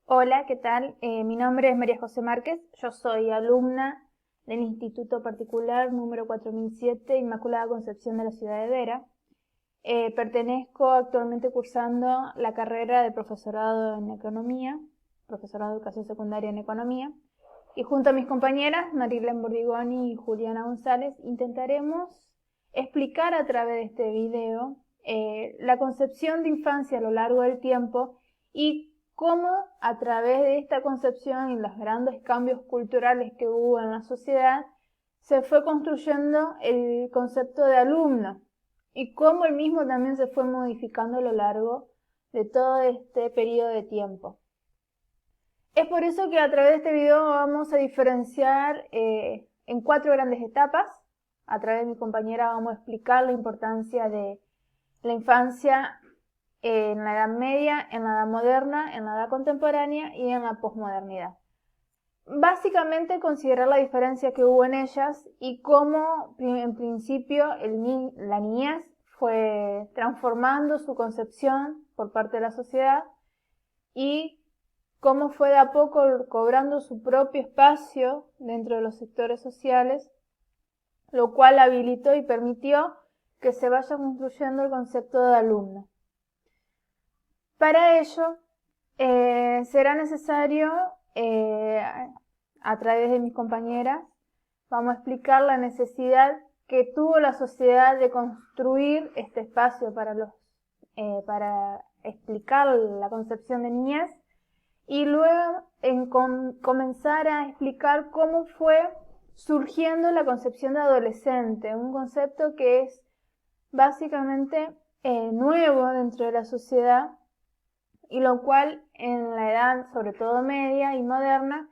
Hola, ¿qué tal? Mi nombre es María José Márquez, yo soy alumna del Instituto Particular número 4007 Inmaculada Concepción de la ciudad de Vera. Pertenezco actualmente cursando la carrera de profesorado en Economía, profesorado de Educación Secundaria en Economía, y junto a mis compañeras Marilén Bordigoni y Juliana González intentaremos explicar a través de este video la concepción de infancia a lo largo del tiempo y cómo a través de esta concepción y los grandes cambios culturales que hubo en la sociedad se fue construyendo el concepto de alumno y cómo el mismo también se fue modificando a lo largo de todo este periodo de tiempo. Es por eso que a través de este video vamos a diferenciar en 4 grandes etapas. A través de mi compañera vamos a explicar la importancia de la infancia en la Edad Media, en la Edad Moderna, en la Edad Contemporánea y en la posmodernidad. Básicamente considerar la diferencia que hubo en ellas y cómo en principio la niñez fue transformando su concepción por parte de la sociedad y cómo fue de a poco cobrando su propio espacio dentro de los sectores sociales, lo cual habilitó y permitió que se vaya construyendo el concepto de alumno. Para ello, será necesario, a través de mis compañeras, vamos a explicar la necesidad que tuvo la sociedad de construir este espacio para explicar la concepción de niñez y luego comenzar a explicar cómo fue surgiendo la concepción de adolescente, un concepto que es básicamente nuevo dentro de la sociedad y lo cual en la edad, sobre todo media y moderna,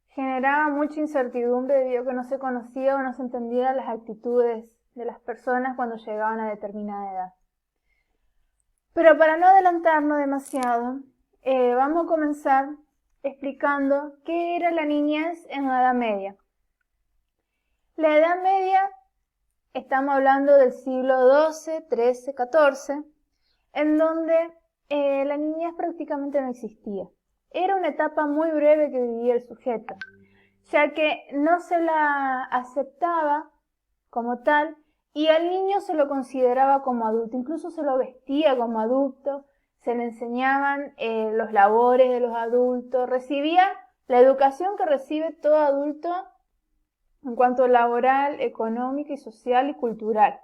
generaba mucha incertidumbre debido a que no se conocía o no se entendía las actitudes de las personas cuando llegaban a determinada edad. Pero para no adelantarnos demasiado, vamos a comenzar explicando qué era la niñez en la Edad Media. La Edad Media, estamos hablando del siglo XII, XIII, XIV, en donde la niñez prácticamente no existía. Era una etapa muy breve que vivía el sujeto, ya que no se la aceptaba como tal y al niño se lo consideraba como adulto, incluso se lo vestía como adulto, se le enseñaban los labores de los adultos, recibía la educación que recibe todo adulto en cuanto a laboral, económica y social y cultural.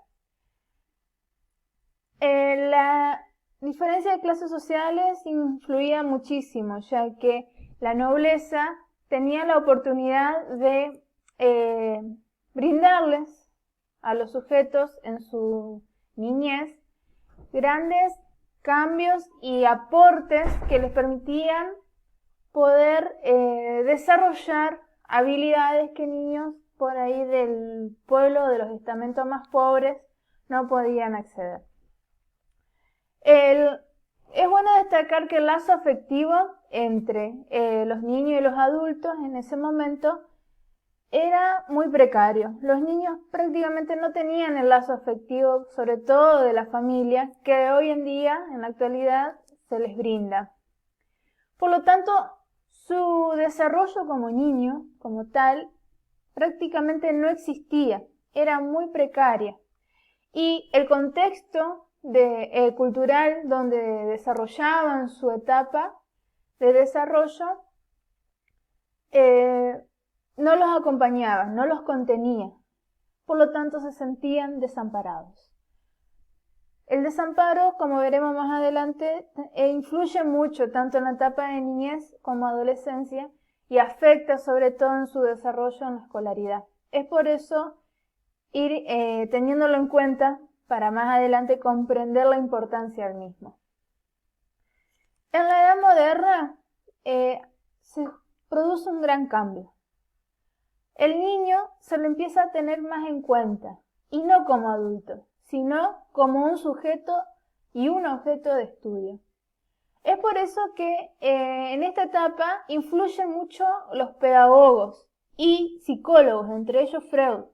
La diferencia de clases sociales influía muchísimo, ya que la nobleza tenía la oportunidad de brindarles a los sujetos en su niñez grandes cambios y aportes que les permitían poder desarrollar habilidades que niños por ahí del pueblo, de los estamentos más pobres, no podían acceder. Es bueno destacar que el lazo afectivo entre los niños y los adultos en ese momento era muy precario. Los niños prácticamente no tenían el lazo afectivo, sobre todo de la familia, que hoy en día, en la actualidad, se les brinda. Por lo tanto, su desarrollo como niño, como tal, prácticamente no existía, era muy precaria. Y el contexto cultural donde desarrollaban su etapa de desarrollo no los acompañaba, no los contenía, por lo tanto se sentían desamparados. El desamparo, como veremos más adelante, influye mucho tanto en la etapa de niñez como adolescencia y afecta sobre todo en su desarrollo en la escolaridad. Es por eso ir teniéndolo en cuenta para más adelante comprender la importancia del mismo. En la Edad Moderna se produce un gran cambio. El niño se lo empieza a tener más en cuenta, y no como adulto, sino como un sujeto y un objeto de estudio. Es por eso que en esta etapa influyen mucho los pedagogos y psicólogos, entre ellos Freud,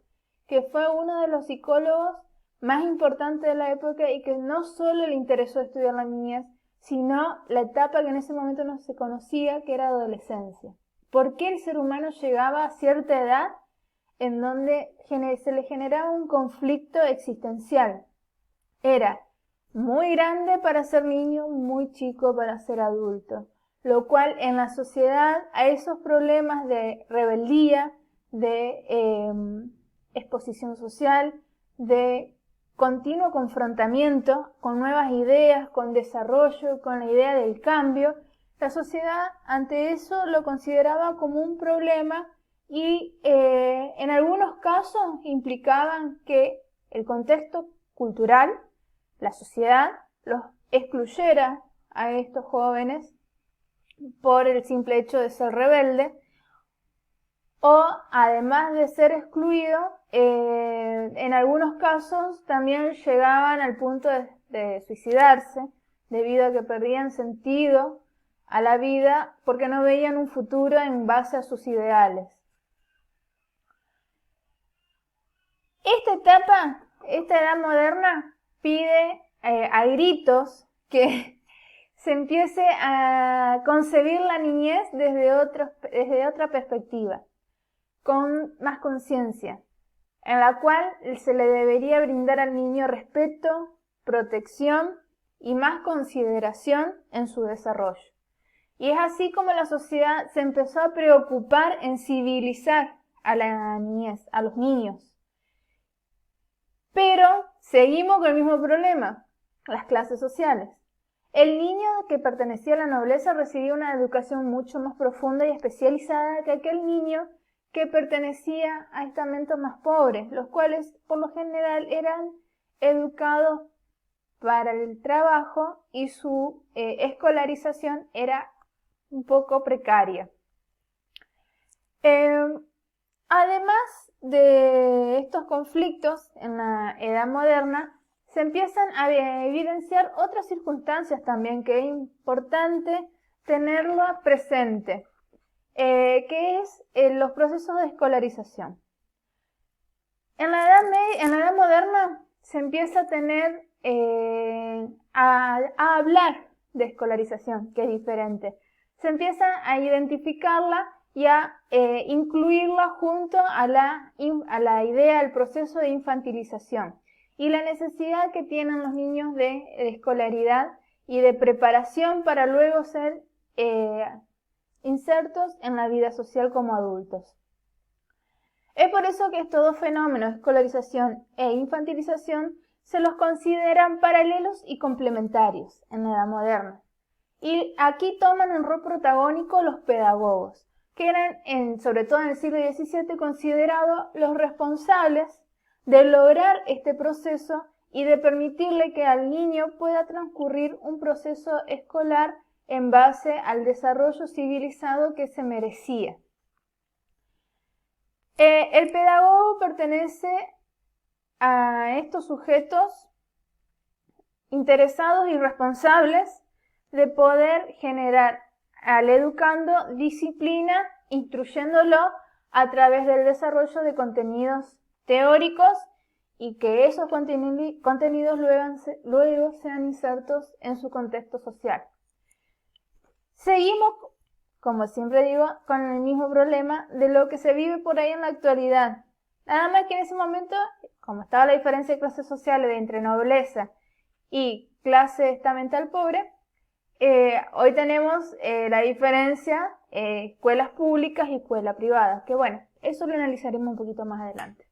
que fue uno de los psicólogos más importantes de la época y que no solo le interesó estudiar la niñez, sino la etapa que en ese momento no se conocía, que era adolescencia. ¿Por qué el ser humano llegaba a cierta edad en donde se le generaba un conflicto existencial? Era muy grande para ser niño, muy chico para ser adulto, lo cual en la sociedad a esos problemas de rebeldía, de exposición social, de continuo confrontamiento con nuevas ideas, con desarrollo, con la idea del cambio, la sociedad ante eso lo consideraba como un problema y en algunos casos implicaban que el contexto cultural, la sociedad, los excluyera a estos jóvenes por el simple hecho de ser rebelde, o además de ser excluido, en algunos casos también llegaban al punto de suicidarse debido a que perdían sentido a la vida porque no veían un futuro en base a sus ideales. Esta edad moderna pide a gritos que se empiece a concebir la niñez desde otra perspectiva, con más conciencia, en la cual se le debería brindar al niño respeto, protección y más consideración en su desarrollo. Y es así como la sociedad se empezó a preocupar en civilizar a la niñez, a los niños. Pero seguimos con el mismo problema, las clases sociales. El niño que pertenecía a la nobleza recibía una educación mucho más profunda y especializada que aquel niño que pertenecía a estamentos más pobres, los cuales por lo general eran educados para el trabajo y su escolarización era un poco precaria. Además de estos conflictos en la edad moderna, se empiezan a evidenciar otras circunstancias también que es importante tenerlo presente, que es los procesos de escolarización. En la edad moderna se empieza a tener a hablar de escolarización, que es diferente. Se empieza a identificarla y a incluirla junto a la idea, al proceso de infantilización y la necesidad que tienen los niños de escolaridad y de preparación para luego ser insertos en la vida social como adultos. Es por eso que estos dos fenómenos, escolarización e infantilización, se los consideran paralelos y complementarios en la edad moderna. Y aquí toman un rol protagónico los pedagogos, que eran, sobre todo en el siglo XVII, considerados los responsables de lograr este proceso y de permitirle que al niño pueda transcurrir un proceso escolar en base al desarrollo civilizado que se merecía. El pedagogo pertenece a estos sujetos interesados y responsables de poder generar al educando disciplina, instruyéndolo a través del desarrollo de contenidos teóricos y que esos contenidos luego sean insertos en su contexto social. Seguimos, como siempre digo, con el mismo problema de lo que se vive por ahí en la actualidad. Nada más que en ese momento, como estaba la diferencia de clases sociales entre nobleza y clase estamental pobre, hoy tenemos la diferencia escuelas públicas y escuelas privadas, que bueno, eso lo analizaremos un poquito más adelante.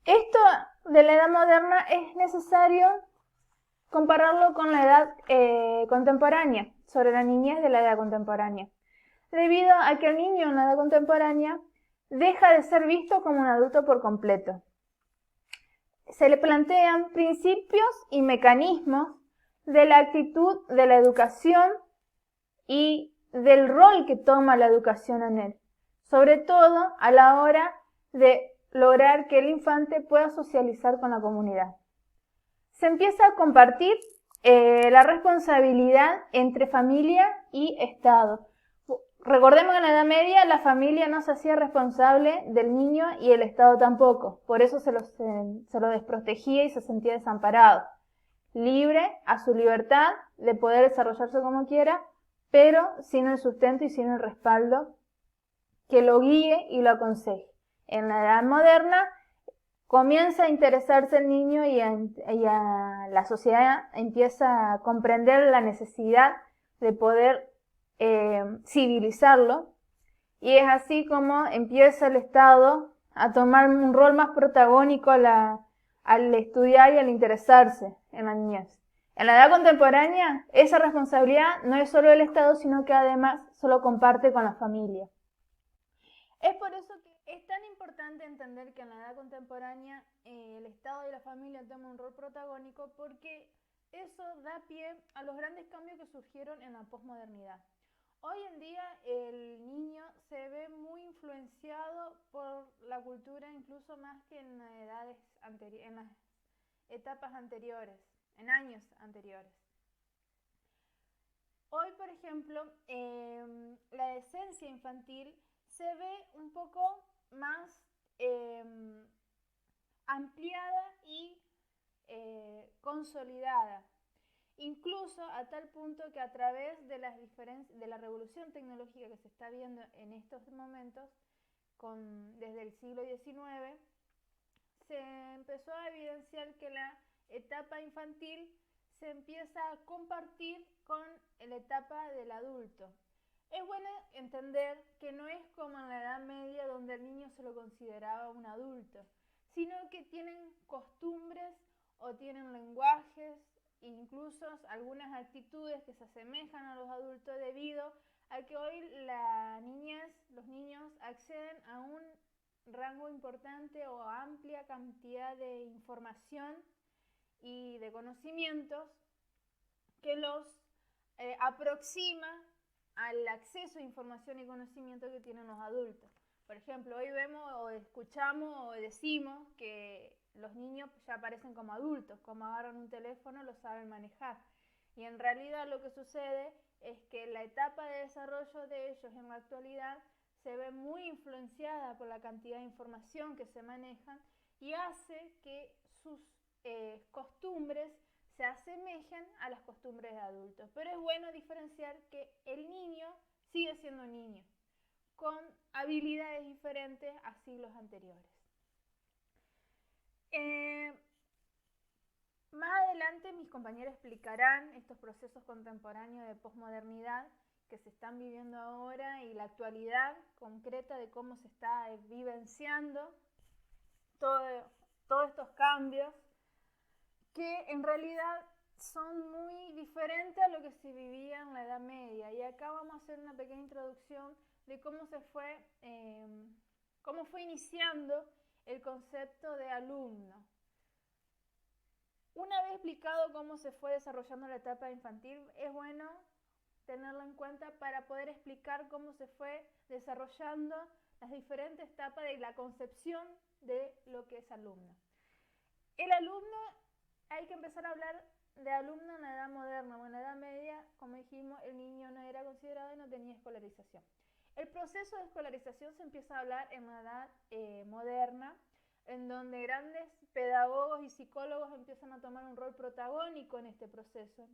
Esto de la edad moderna es necesario compararlo con la edad contemporánea, sobre la niñez de la edad contemporánea, debido a que el niño en la edad contemporánea deja de ser visto como un adulto por completo. Se le plantean principios y mecanismos de la actitud de la educación y del rol que toma la educación en él, sobre todo a la hora de lograr que el infante pueda socializar con la comunidad. Se empieza a compartir la responsabilidad entre familia y Estado. Recordemos que en la Edad Media la familia no se hacía responsable del niño y el Estado tampoco, por eso se lo desprotegía y se sentía desamparado. libre a su libertad de poder desarrollarse como quiera, pero sin el sustento y sin el respaldo que lo guíe y lo aconseje. En la edad moderna comienza a interesarse el niño y a la sociedad empieza a comprender la necesidad de poder civilizarlo, y es así como empieza el Estado a tomar un rol más protagónico al estudiar y al interesarse en la niñez. En la edad contemporánea, esa responsabilidad no es solo del Estado, sino que además solo comparte con la familia. Es por eso que es tan importante entender que en la edad contemporánea el Estado y la familia toman un rol protagónico, porque eso da pie a los grandes cambios que surgieron en la posmodernidad. Hoy en día el niño se ve muy influenciado por la cultura, incluso más que en las etapas anteriores, en años anteriores. Hoy, por ejemplo, la esencia infantil se ve un poco más ampliada y consolidada, incluso a tal punto que a través de la revolución tecnológica que se está viendo en estos momentos, desde el siglo XIX, se empezó a evidenciar que la etapa infantil se empieza a compartir con la etapa del adulto. Es bueno entender que no es como en la Edad Media, donde el niño se lo consideraba un adulto, sino que tienen costumbres o tienen lenguajes, incluso algunas actitudes que se asemejan a los adultos, debido a que hoy los niños acceden a un rango importante o amplia cantidad de información y de conocimientos que los aproxima al acceso a información y conocimiento que tienen los adultos. Por ejemplo, hoy vemos o escuchamos o decimos que los niños ya aparecen como adultos, como agarran un teléfono, lo saben manejar. Y en realidad lo que sucede es que la etapa de desarrollo de ellos en la actualidad se ve muy influenciada por la cantidad de información que se manejan, y hace que sus costumbres se asemejan a las costumbres de adultos. Pero es bueno diferenciar que el niño sigue siendo niño, con habilidades diferentes a siglos anteriores. Más adelante mis compañeros explicarán estos procesos contemporáneos de posmodernidad que se están viviendo ahora y la actualidad concreta de cómo se está vivenciando todos estos cambios, que en realidad son muy diferentes a lo que se vivía en la Edad Media. Y acá vamos a hacer una pequeña introducción de cómo fue iniciando el concepto de alumno. Una vez explicado cómo se fue desarrollando la etapa infantil, es bueno tenerlo en cuenta para poder explicar cómo se fue desarrollando las diferentes etapas de la concepción de lo que es alumno. El alumno, hay que empezar a hablar de alumno en la edad moderna. Bueno, en la Edad Media, como dijimos, el niño no era considerado y no tenía escolarización. El proceso de escolarización se empieza a hablar en la edad moderna, en donde grandes pedagogos y psicólogos empiezan a tomar un rol protagónico en este proceso.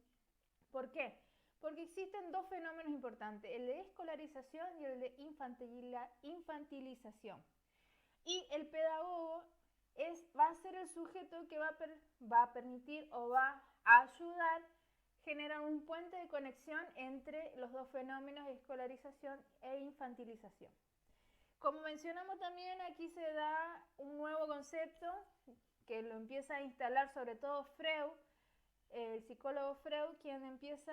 ¿Por qué? Porque existen dos fenómenos importantes, el de escolarización y el de infantilización. Y el pedagogo va a ser el sujeto que va a permitir o va a ayudar a generar un puente de conexión entre los dos fenómenos de escolarización e infantilización. Como mencionamos también, aquí se da un nuevo concepto que lo empieza a instalar sobre todo Freud, el psicólogo Freud, quien empieza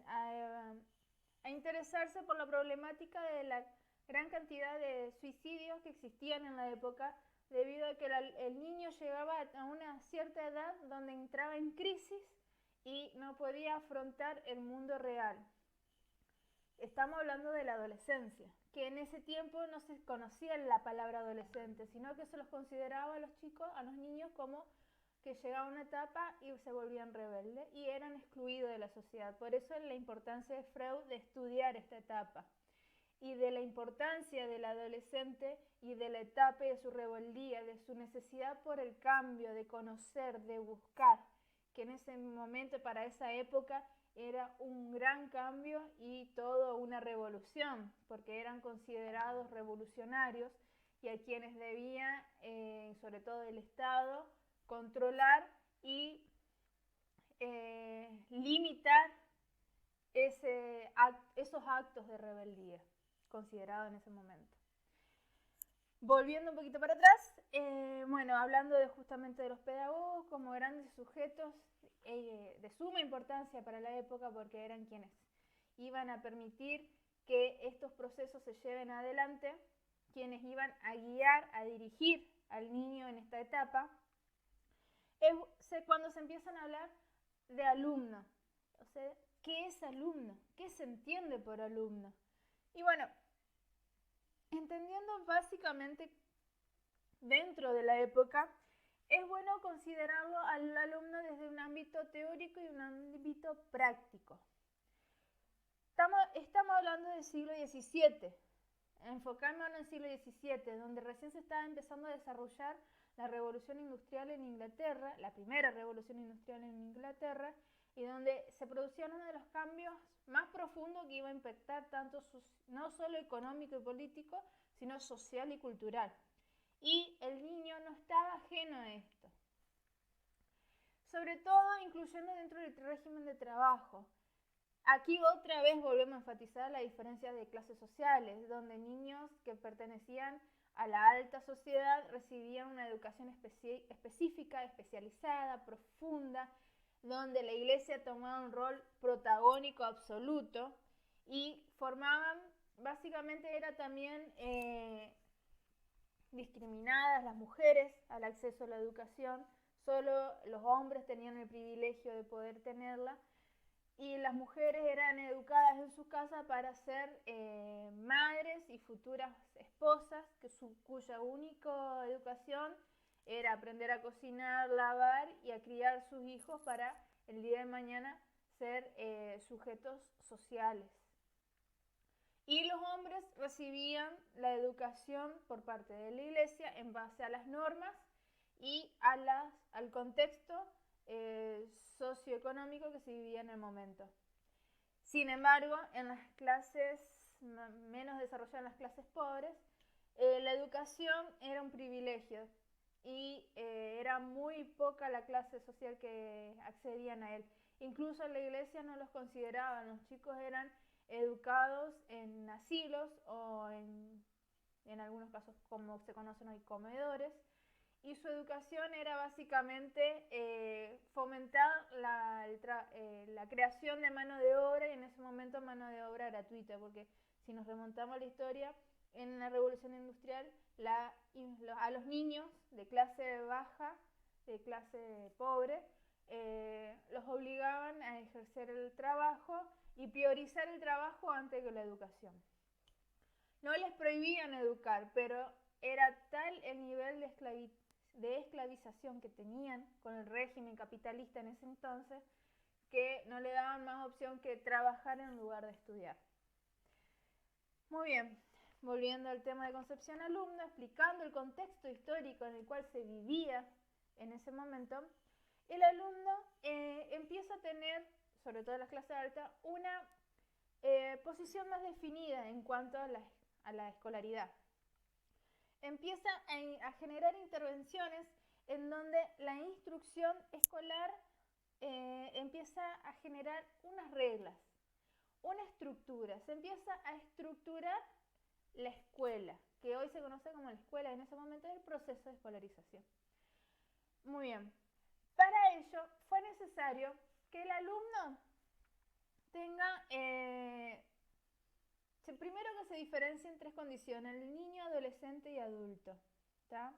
a interesarse por la problemática de la gran cantidad de suicidios que existían en la época, debido a que el niño llegaba a una cierta edad donde entraba en crisis y no podía afrontar el mundo real. Estamos hablando de la adolescencia, que en ese tiempo no se conocía la palabra adolescente, sino que se los consideraba a los chicos, a los niños, como que llegaban a una etapa y se volvían rebeldes y eran excluidos de la sociedad. Por eso es la importancia de Freud de estudiar esta etapa y de la importancia del adolescente y de la etapa de su rebeldía, de su necesidad por el cambio, de conocer, de buscar. que en ese momento, para esa época, era un gran cambio y todo una revolución, porque eran considerados revolucionarios y a quienes debía, sobre todo el Estado, controlar y limitar esos actos de rebeldía considerados en ese momento. Volviendo un poquito para atrás, hablando justamente de los pedagogos como grandes sujetos de suma importancia para la época, porque eran quienes iban a permitir que estos procesos se lleven adelante, quienes iban a guiar, a dirigir al niño en esta etapa, es cuando se empiezan a hablar de alumno. O sea, ¿qué es alumno? ¿Qué se entiende por alumno? Y bueno, entendiendo básicamente dentro de la época, es bueno considerarlo al alumno desde un ámbito teórico y un ámbito práctico. Estamos hablando del siglo XVII, enfocándonos en el siglo XVII, donde recién se estaba empezando a desarrollar la revolución industrial en Inglaterra, la primera revolución industrial en Inglaterra, y donde se producían uno de los cambios más profundos que iba a impactar tanto no solo económico y político, sino social y cultural. Y el niño no estaba ajeno a esto. Sobre todo incluyendo dentro del régimen de trabajo. Aquí otra vez volvemos a enfatizar la diferencia de clases sociales, donde niños que pertenecían a la alta sociedad recibían una educación específica, especializada, profunda, donde la iglesia tomaba un rol protagónico absoluto y formaban, básicamente era también discriminadas las mujeres al acceso a la educación, solo los hombres tenían el privilegio de poder tenerla, y las mujeres eran educadas en su casa para ser madres y futuras esposas, cuya única educación era aprender a cocinar, lavar y a criar sus hijos para el día de mañana ser sujetos sociales. Y los hombres recibían la educación por parte de la iglesia en base a las normas y al contexto socioeconómico que se vivía en el momento. Sin embargo, en las clases menos desarrolladas, en las clases pobres, la educación era un privilegio y era muy poca la clase social que accedían a él. Incluso la iglesia no los consideraba, los chicos eran educados en asilos o en algunos casos, como se conocen hoy, comedores, y su educación era básicamente fomentar la creación de mano de obra, y en ese momento mano de obra gratuita, porque si nos remontamos a la historia, en la revolución industrial a los niños de clase baja, de clase pobre, los obligaban a ejercer el trabajo y priorizar el trabajo antes que la educación. No les prohibían educar, pero era tal el nivel de esclavización que tenían con el régimen capitalista en ese entonces que no le daban más opción que trabajar en lugar de estudiar. Muy bien, volviendo al tema de concepción alumno, explicando el contexto histórico en el cual se vivía en ese momento, el alumno empieza a tener, sobre todo en las clases altas, una posición más definida en cuanto a la escolaridad. Empieza a generar intervenciones en donde la instrucción escolar empieza a generar unas reglas, una estructura. Se empieza a estructurar la escuela, que hoy se conoce como la escuela, en ese momento del proceso de escolarización. Muy bien. Para ello fue necesario que el alumno tenga, primero que se diferencie en tres condiciones, el niño, adolescente y adulto, ¿tá?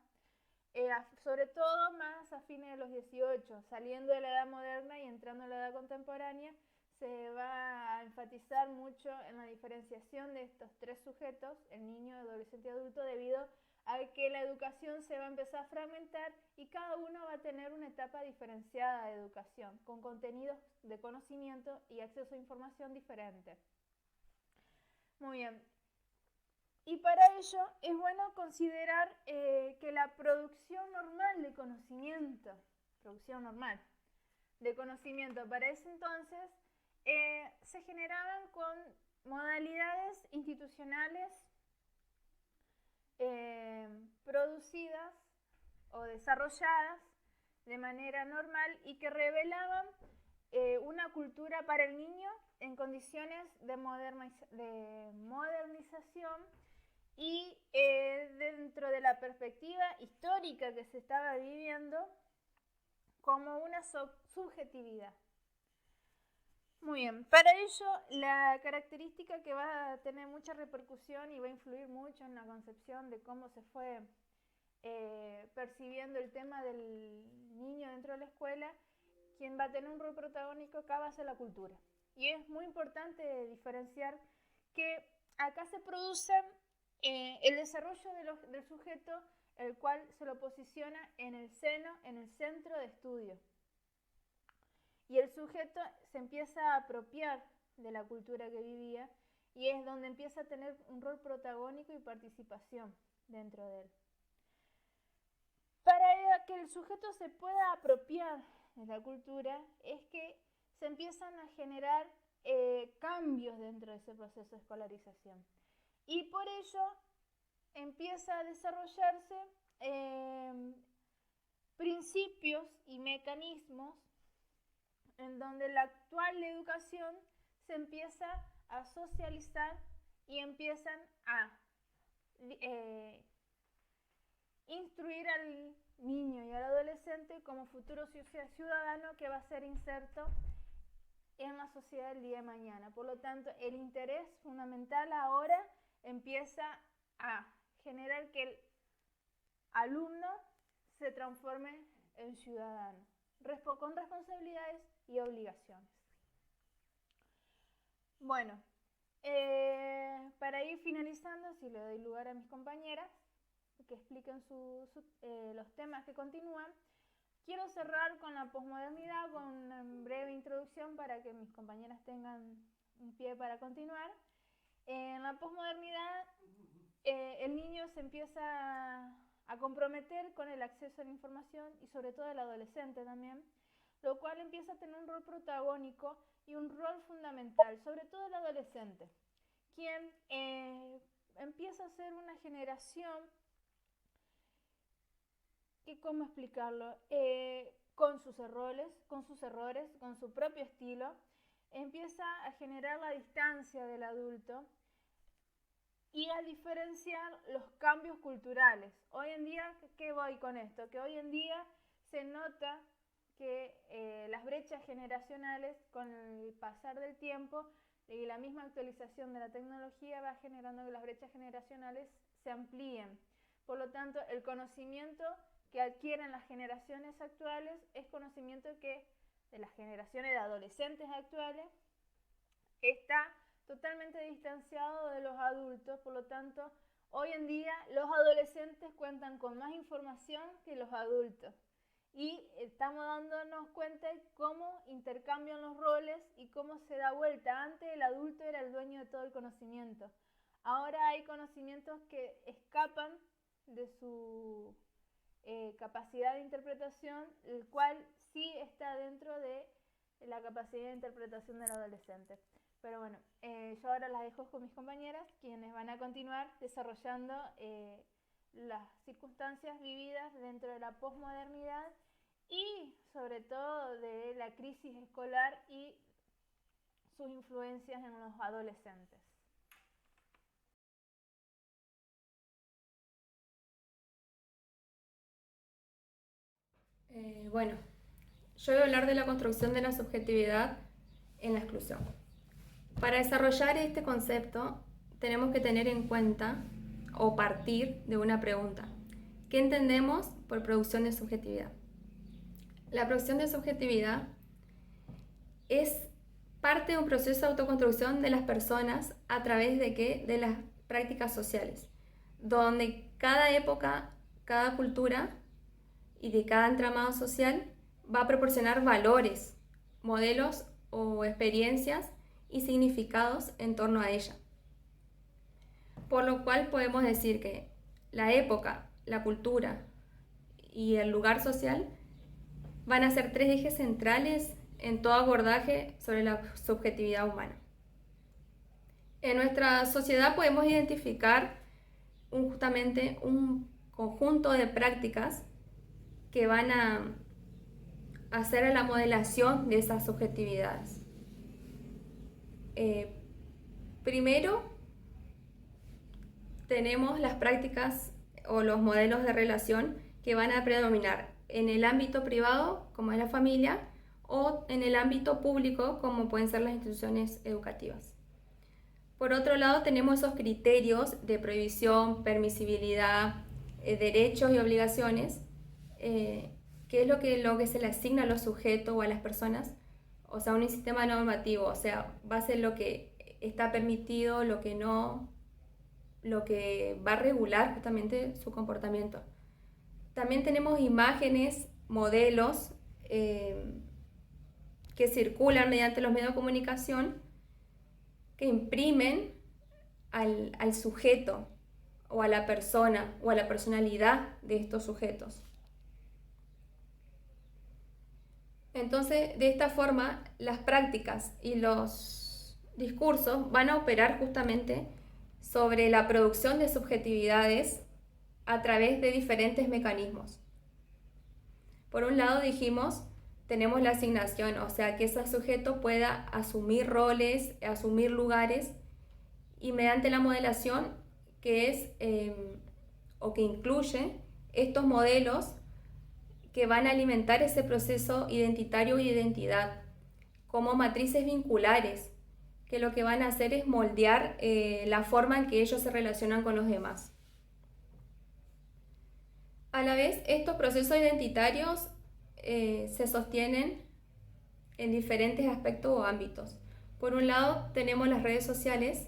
Sobre todo más a fines de los 18, saliendo de la edad moderna y entrando en la edad contemporánea, se va a enfatizar mucho en la diferenciación de estos tres sujetos, el niño, adolescente y adulto, debido a que la educación se va a empezar a fragmentar y cada uno va a tener una etapa diferenciada de educación, con contenidos de conocimiento y acceso a información diferente. Muy bien. Y para ello es bueno considerar que la producción normal de conocimiento, producción normal, de conocimiento para ese entonces se generaban con modalidades institucionales producidas o desarrolladas de manera normal y que revelaban una cultura para el niño en condiciones de modernización y dentro de la perspectiva histórica que se estaba viviendo como una subjetividad. Muy bien, para ello la característica que va a tener mucha repercusión y va a influir mucho en la concepción de cómo se fue percibiendo el tema del niño dentro de la escuela, quien va a tener un rol protagónico acá va a ser la cultura. Y es muy importante diferenciar que acá se produce el desarrollo del sujeto, el cual se lo posiciona en el centro de estudio. Y el sujeto se empieza a apropiar de la cultura que vivía y es donde empieza a tener un rol protagónico y participación dentro de él. Para que el sujeto se pueda apropiar de la cultura es que se empiezan a generar cambios dentro de ese proceso de escolarización. Y por ello empieza a desarrollarse principios y mecanismos en donde la actual educación se empieza a socializar y empiezan a instruir al niño y al adolescente como futuro ciudadano que va a ser inserto en la sociedad el día de mañana. Por lo tanto, el interés fundamental ahora empieza a generar que el alumno se transforme en ciudadano, con responsabilidades y obligaciones. Bueno, para ir finalizando, si le doy lugar a mis compañeras que expliquen los temas que continúan, quiero cerrar con la posmodernidad, con una breve introducción para que mis compañeras tengan un pie para continuar. En la posmodernidad, el niño se empieza a comprometer con el acceso a la información y sobre todo el adolescente también, lo cual empieza a tener un rol protagónico y un rol fundamental, sobre todo el adolescente, quien empieza a ser una generación que, ¿cómo explicarlo? Con sus errores, con su propio estilo, empieza a generar la distancia del adulto y a diferenciar los cambios culturales. Hoy en día, ¿qué voy con esto? Que hoy en día se nota que las brechas generacionales, con el pasar del tiempo y la misma actualización de la tecnología, va generando que las brechas generacionales se amplíen. Por lo tanto, el conocimiento que adquieren las generaciones actuales es conocimiento que de las generaciones de adolescentes actuales está totalmente distanciado de los adultos. Por lo tanto, hoy en día los adolescentes cuentan con más información que los adultos y estamos dándonos cuenta de cómo intercambian los roles y cómo se da vuelta. Antes el adulto era el dueño de todo el conocimiento, ahora hay conocimientos que escapan de su capacidad de interpretación, el cual sí está dentro de la capacidad de interpretación del adolescente. Pero bueno, yo ahora las dejo con mis compañeras, quienes van a continuar desarrollando las circunstancias vividas dentro de la posmodernidad y sobre todo de la crisis escolar y sus influencias en los adolescentes. Bueno, yo voy a hablar de la construcción de la subjetividad en la exclusión. Para desarrollar este concepto tenemos que tener en cuenta o partir de una pregunta. ¿Qué entendemos por producción de subjetividad? La producción de subjetividad es parte de un proceso de autoconstrucción de las personas a través de ¿qué? De las prácticas sociales, donde cada época, cada cultura y de cada entramado social va a proporcionar valores, modelos o experiencias y significados en torno a ella. Por lo cual podemos decir que la época, la cultura y el lugar social van a ser 3 ejes centrales en todo abordaje sobre la subjetividad humana. En nuestra sociedad podemos identificar justamente un conjunto de prácticas que van a hacer la modelación de esas subjetividades. Primero, tenemos las prácticas o los modelos de relación que van a predominar en el ámbito privado, como es la familia, o en el ámbito público, como pueden ser las instituciones educativas. Por otro lado, tenemos esos criterios de prohibición, permisibilidad, derechos y obligaciones, que es lo que se le asigna a los sujetos o a las personas, o sea, un sistema normativo, o sea, va a ser lo que está permitido, lo que no, lo que va a regular justamente su comportamiento. También tenemos imágenes, modelos que circulan mediante los medios de comunicación, que imprimen al sujeto o a la persona o a la personalidad de estos sujetos. Entonces, de esta forma, las prácticas y los discursos van a operar justamente sobre la producción de subjetividades a través de diferentes mecanismos. Por un lado dijimos, tenemos la asignación, o sea, que ese sujeto pueda asumir roles, asumir lugares, y mediante la modelación que es o que incluye estos modelos que van a alimentar ese proceso identitario y identidad como matrices vinculares, que lo que van a hacer es moldear la forma en que ellos se relacionan con los demás. A la vez, estos procesos identitarios se sostienen en diferentes aspectos o ámbitos. Por un lado, tenemos las redes sociales,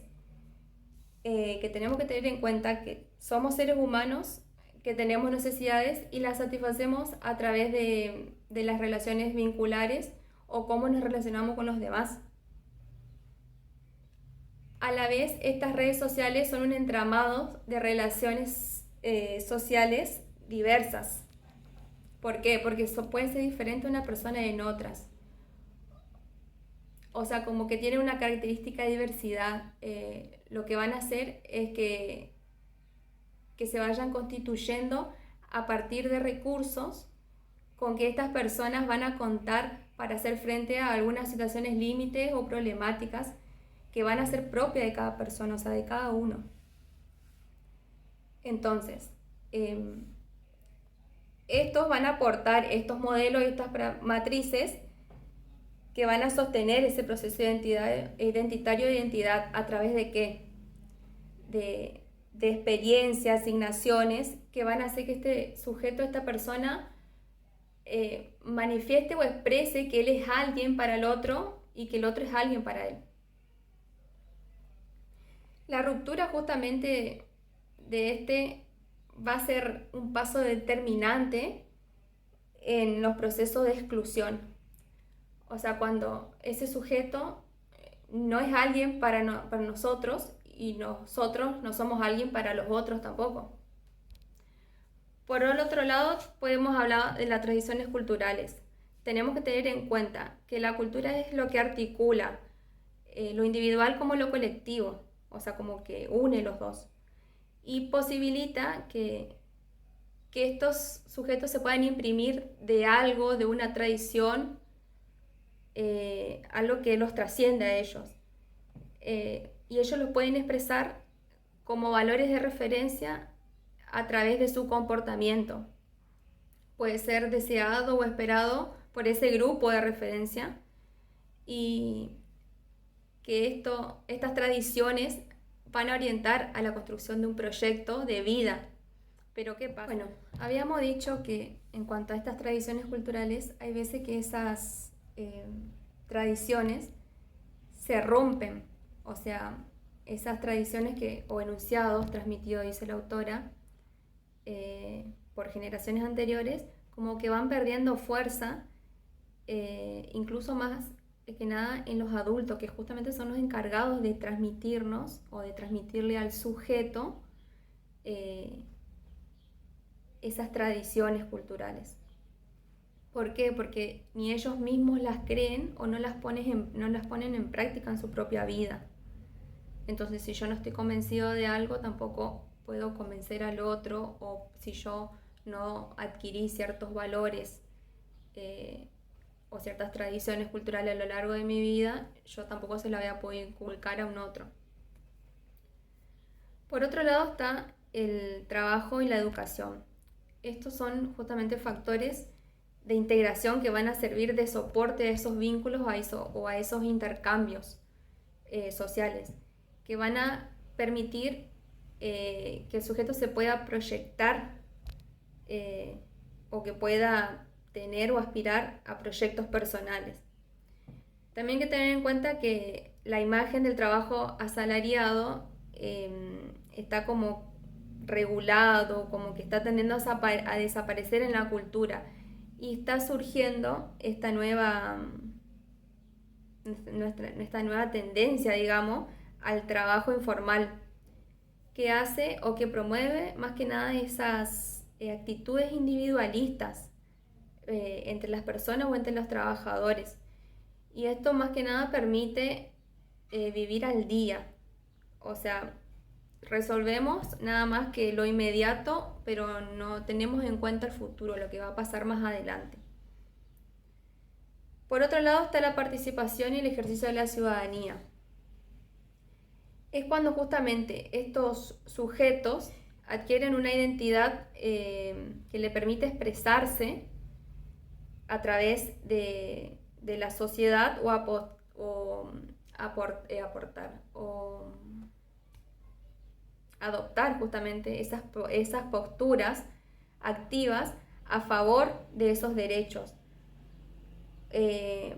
que tenemos que tener en cuenta que somos seres humanos, que tenemos necesidades y las satisfacemos a través de las relaciones vinculares o cómo nos relacionamos con los demás. A la vez, estas redes sociales son un entramado de relaciones sociales diversas. ¿Por qué? Porque puede ser diferente una persona en otras. O sea, como que tiene una característica de diversidad. Lo que van a hacer es que se vayan constituyendo a partir de recursos con que estas personas van a contar para hacer frente a algunas situaciones límites o problemáticas que van a ser propias de cada persona, o sea, de cada uno. Entonces, estos van a aportar estos modelos y estas matrices que van a sostener ese proceso identitario de identidad a través de ¿qué? De experiencias, asignaciones que van a hacer que este sujeto, esta persona, manifieste o exprese que él es alguien para el otro y que el otro es alguien para él. La ruptura justamente de va a ser un paso determinante en los procesos de exclusión. O sea, cuando ese sujeto no es alguien para nosotros y nosotros no somos alguien para los otros tampoco. Por el otro lado, podemos hablar de las tradiciones culturales. Tenemos que tener en cuenta que la cultura es lo que articula lo individual como lo colectivo, o sea, como que une los dos. Y posibilita que estos sujetos se puedan imprimir de algo, de una tradición, algo que los trasciende a ellos. Y ellos los pueden expresar como valores de referencia a través de su comportamiento. Puede ser deseado o esperado por ese grupo de referencia, y que estas tradiciones van a orientar a la construcción de un proyecto de vida. Pero ¿qué pasa? Bueno, habíamos dicho que en cuanto a estas tradiciones culturales, hay veces que esas tradiciones se rompen, o sea, esas tradiciones o enunciados transmitidos, dice la autora, por generaciones anteriores, como que van perdiendo fuerza, incluso más que nada en los adultos, que justamente son los encargados de transmitirnos o de transmitirle al sujeto esas tradiciones culturales. ¿Por qué? Porque ni ellos mismos las creen o no las ponen en práctica en su propia vida. Entonces, si yo no estoy convencido de algo, tampoco puedo convencer al otro, o si yo no adquirí ciertos valores o ciertas tradiciones culturales a lo largo de mi vida, yo tampoco se la voy a poder inculcar a un otro. Por otro lado está el trabajo y la educación. Estos son justamente factores de integración que van a servir de soporte a esos vínculos o a esos intercambios sociales, que van a permitir que el sujeto se pueda proyectar o que pueda tener o aspirar a proyectos personales. También hay que tener en cuenta que la imagen del trabajo asalariado está como regulado, como que está tendiendo a desaparecer en la cultura, y está surgiendo esta nueva tendencia, digamos, al trabajo informal, que hace o que promueve más que nada esas actitudes individualistas entre las personas o entre los trabajadores. Y esto más que nada permite vivir al día. O sea, resolvemos nada más que lo inmediato, pero no tenemos en cuenta el futuro, lo que va a pasar más adelante. Por otro lado está la participación y el ejercicio de la ciudadanía. Es cuando justamente estos sujetos adquieren una identidad que le permite expresarse a través de la sociedad o aportar o adoptar justamente esas posturas activas a favor de esos derechos.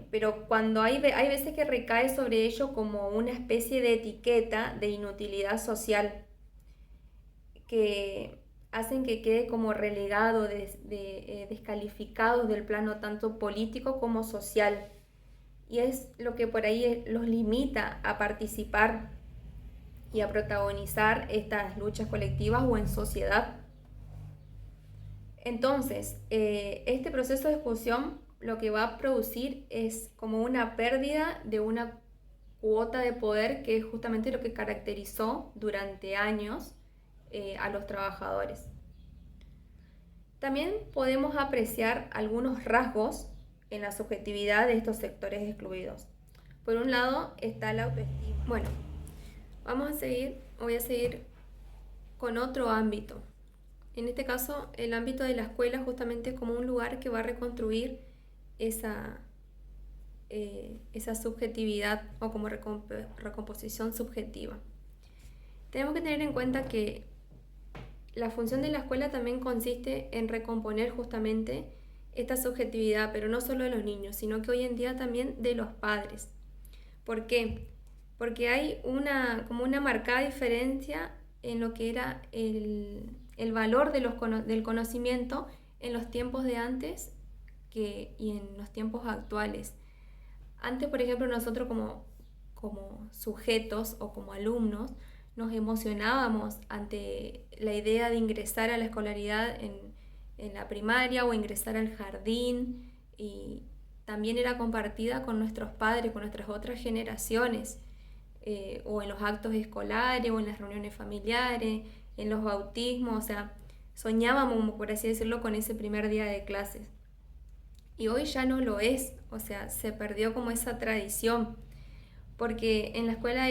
Pero cuando hay veces que recae sobre ello como una especie de etiqueta de inutilidad social que hacen que quede como relegado, descalificado del plano tanto político como social, y es lo que por ahí los limita a participar y a protagonizar estas luchas colectivas o en sociedad. Entonces, este proceso de exclusión lo que va a producir es como una pérdida de una cuota de poder, que es justamente lo que caracterizó durante años a los trabajadores. También podemos apreciar algunos rasgos en la subjetividad de estos sectores excluidos. Por un lado está la autoestima. Bueno, voy a seguir con otro ámbito. En este caso, el ámbito de la escuela, justamente como un lugar que va a reconstruir esa subjetividad o como recomposición subjetiva. Tenemos que tener en cuenta que la función de la escuela también consiste en recomponer justamente esta subjetividad, pero no solo de los niños, sino que hoy en día también de los padres. ¿Por qué? Porque hay como una marcada diferencia en lo que era el valor del conocimiento en los tiempos de antes y en los tiempos actuales. Antes, por ejemplo, nosotros como sujetos o como alumnos nos emocionábamos ante la idea de ingresar a la escolaridad en la primaria o ingresar al jardín, y también era compartida con nuestros padres, con nuestras otras generaciones, o en los actos escolares o en las reuniones familiares, en los bautismos. O sea, soñábamos, por así decirlo, con ese primer día de clases. Y hoy ya no lo es, o sea, se perdió como esa tradición, porque en la escuela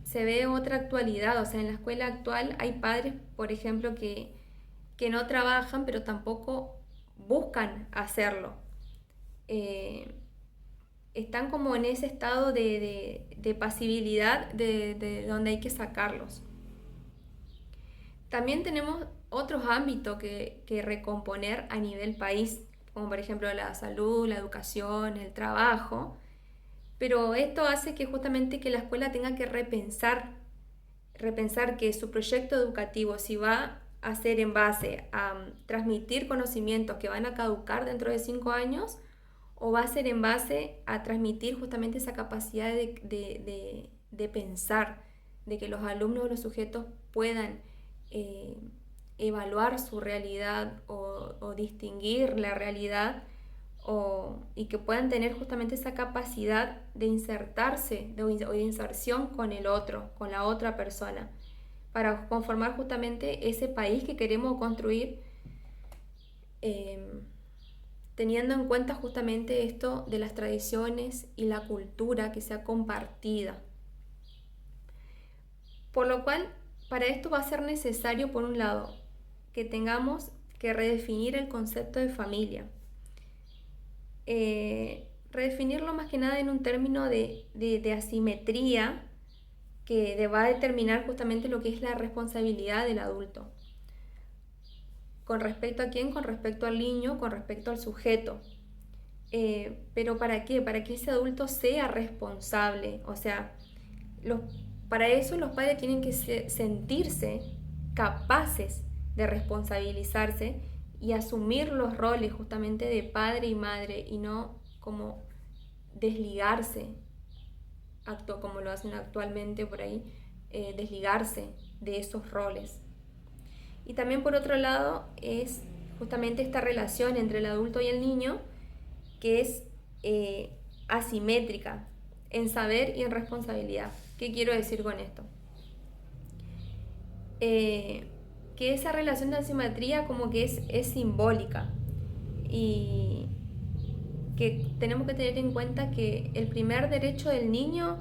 se ve otra actualidad. O sea, en la escuela actual hay padres, por ejemplo, que no trabajan, pero tampoco buscan hacerlo. Están como en ese estado de pasividad de donde hay que sacarlos. También tenemos otros ámbitos que recomponer a nivel país, como por ejemplo la salud, la educación, el trabajo, pero esto hace que justamente que la escuela tenga que repensar que su proyecto educativo, si va a ser en base a transmitir conocimientos que van a caducar dentro de 5 años, o va a ser en base a transmitir justamente esa capacidad de pensar, de que los alumnos o los sujetos puedan evaluar su realidad o distinguir la realidad y que puedan tener justamente esa capacidad de insertarse o de inserción con el otro, con la otra persona, para conformar justamente ese país que queremos construir, teniendo en cuenta justamente esto de las tradiciones y la cultura que sea compartida. Por lo cual, para esto va a ser necesario, por un lado, que tengamos que redefinir el concepto de familia. Redefinirlo más que nada en un término de asimetría que va a determinar justamente lo que es la responsabilidad del adulto. ¿Con respecto a quién? Con respecto al niño, con respecto al sujeto. ¿Pero para qué? Para que ese adulto sea responsable. O sea, para eso los padres tienen que sentirse capaces de responsabilizarse y asumir los roles justamente de padre y madre, y no como desligarse, como lo hacen actualmente por ahí, desligarse de esos roles. Y también por otro lado es justamente esta relación entre el adulto y el niño, que es asimétrica en saber y en responsabilidad. ¿Qué quiero decir con esto? Que esa relación de asimetría como que es simbólica, y que tenemos que tener en cuenta que el primer derecho del niño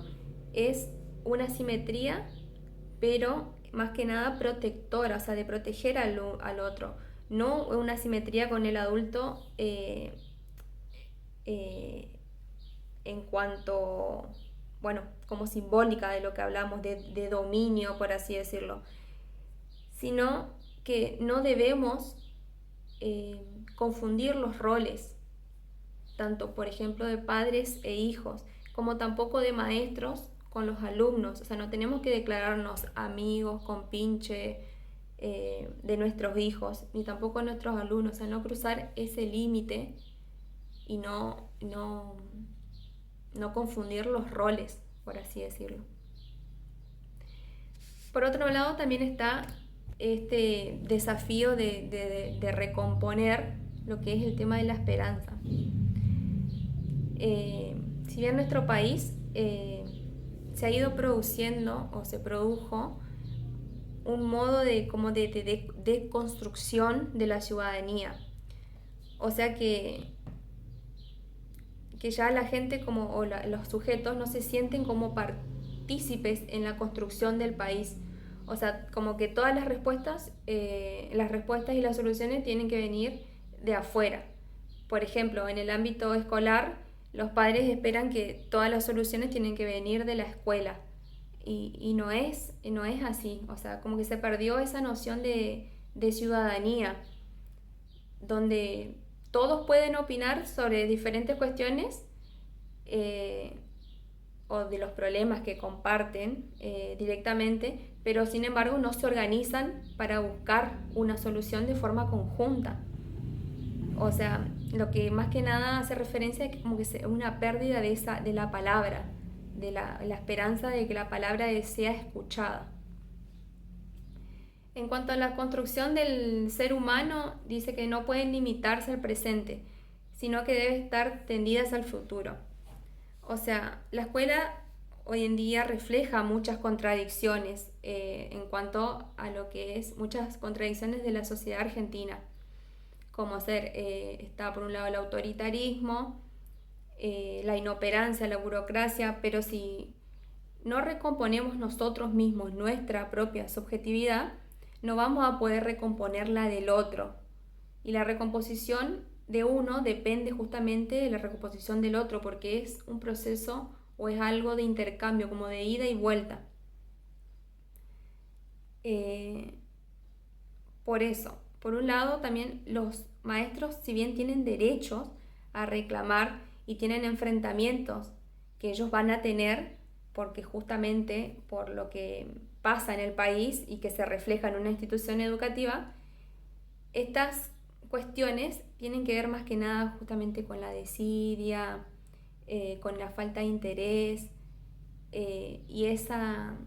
es una simetría, pero más que nada protectora, o sea, de proteger al otro, no una simetría con el adulto en cuanto, bueno, como simbólica de lo que hablamos, de dominio, por así decirlo, sino que no debemos confundir los roles, tanto por ejemplo de padres e hijos, como tampoco de maestros con los alumnos. O sea, no tenemos que declararnos amigos, compinche de nuestros hijos, ni tampoco de nuestros alumnos. O sea, no cruzar ese límite y no confundir los roles, por así decirlo. Por otro lado, también está este desafío de recomponer lo que es el tema de la esperanza. Si bien nuestro país se ha ido produciendo o se produjo un modo de construcción de la ciudadanía, o sea que ya la gente los sujetos no se sienten como partícipes en la construcción del país. O sea, como que todas las respuestas y las soluciones tienen que venir de afuera. Por ejemplo, en el ámbito escolar, los padres esperan que todas las soluciones tienen que venir de la escuela. Y no es así. O sea, como que se perdió esa noción de ciudadanía, donde todos pueden opinar sobre diferentes cuestiones o de los problemas que comparten directamente, pero sin embargo no se organizan para buscar una solución de forma conjunta. O sea, lo que más que nada hace referencia es como que es una pérdida de la palabra, de la esperanza de que la palabra sea escuchada. En cuanto a la construcción del ser humano, dice que no pueden limitarse al presente, sino que debe estar tendidas al futuro. O sea, la escuela hoy en día refleja muchas contradicciones en cuanto a lo que es muchas contradicciones de la sociedad argentina, como está por un lado el autoritarismo, la inoperancia, la burocracia, pero si no recomponemos nosotros mismos nuestra propia subjetividad, no vamos a poder recomponer la del otro. Y la recomposición de uno depende justamente de la recomposición del otro, porque es un proceso o es algo de intercambio, como de ida y vuelta. Por eso, por un lado, también los maestros, si bien tienen derechos a reclamar y tienen enfrentamientos que ellos van a tener, porque justamente por lo que pasa en el país y que se refleja en una institución educativa, estas cuestiones tienen que ver más que nada justamente con la desidia, con la falta de interés y esa